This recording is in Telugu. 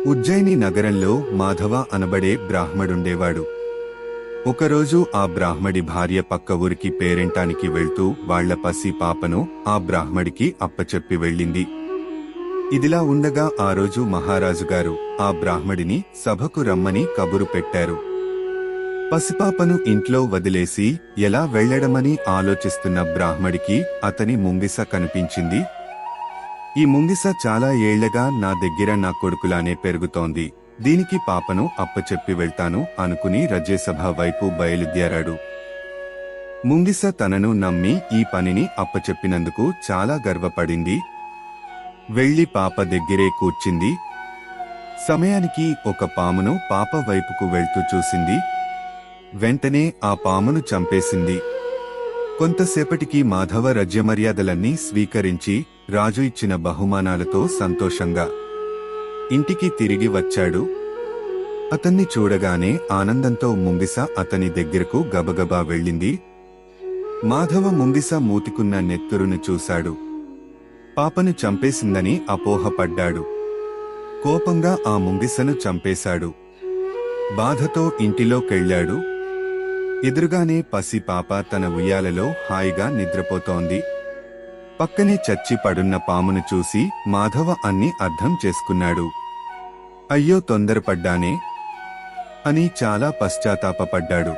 ఉజ్జయిని నగరంలో మాధవ అనబడే బ్రాహ్మడుండేవాడు. ఒకరోజు ఆ బ్రాహ్మడి భార్య పక్క ఊరికి పేరెంటానికి వెళ్తూ వాళ్ల పసి పాపను ఆ బ్రాహ్మడికి అప్పచెప్పి వెళ్ళింది. ఇదిలా ఉండగా ఆ రోజు మహారాజుగారు ఆ బ్రాహ్మడిని సభకు రమ్మని కబురు పెట్టారు. పసిపాపను ఇంట్లో వదిలేసి ఎలా వెళ్లడమని ఆలోచిస్తున్న బ్రాహ్మడికి అతని ముంగిస కనిపించింది. ఈ ముంగిస చాలా ఏళ్లగా నా దగ్గర నా కొడుకులానే పెరుగుతోంది, దీనికి పాపను అప్పచెప్పి వెళ్తాను అనుకుని రజ్యసభ వైపు బయలుదేరాడు. ముంగిస తనను నమ్మి ఈ పనిని అప్పచెప్పినందుకు చాలా గర్వపడింది. వెళ్లి పాప దగ్గరే కూర్చింది. సమయానికి ఒక పామును పాప వైపుకు వెళ్తూ చూసింది. వెంటనే ఆ పామును చంపేసింది. కొంతసేపటికి మాధవ రాజ్యమర్యాదలన్నీ స్వీకరించి రాజు ఇచ్చిన బహుమానాలతో సంతోషంగా ఇంటికి తిరిగి వచ్చాడు. అతన్ని చూడగానే ఆనందంతో ముంగిస అతని దగ్గరకు గబగబా వెళ్ళింది. మాధవ ముంగిస మూతికున్న నెత్తురును చూశాడు. పాపను చంపేసిందని అపోహపడ్డాడు. కోపంగా ఆ ముంగిసను చంపేశాడు. బాధతో ఇంటిలోకెళ్ళాడు. ఎదురుగానే పసి పాప తన ఉయ్యాలలో హాయిగా నిద్రపోతోంది. పక్కనే చచ్చి పడున్న పామును చూసి మాధవ అన్ని అర్థం చేసుకున్నాడు. అయ్యో తొందరపడ్డానే అని చాలా పశ్చాత్తాపపడ్డాడు.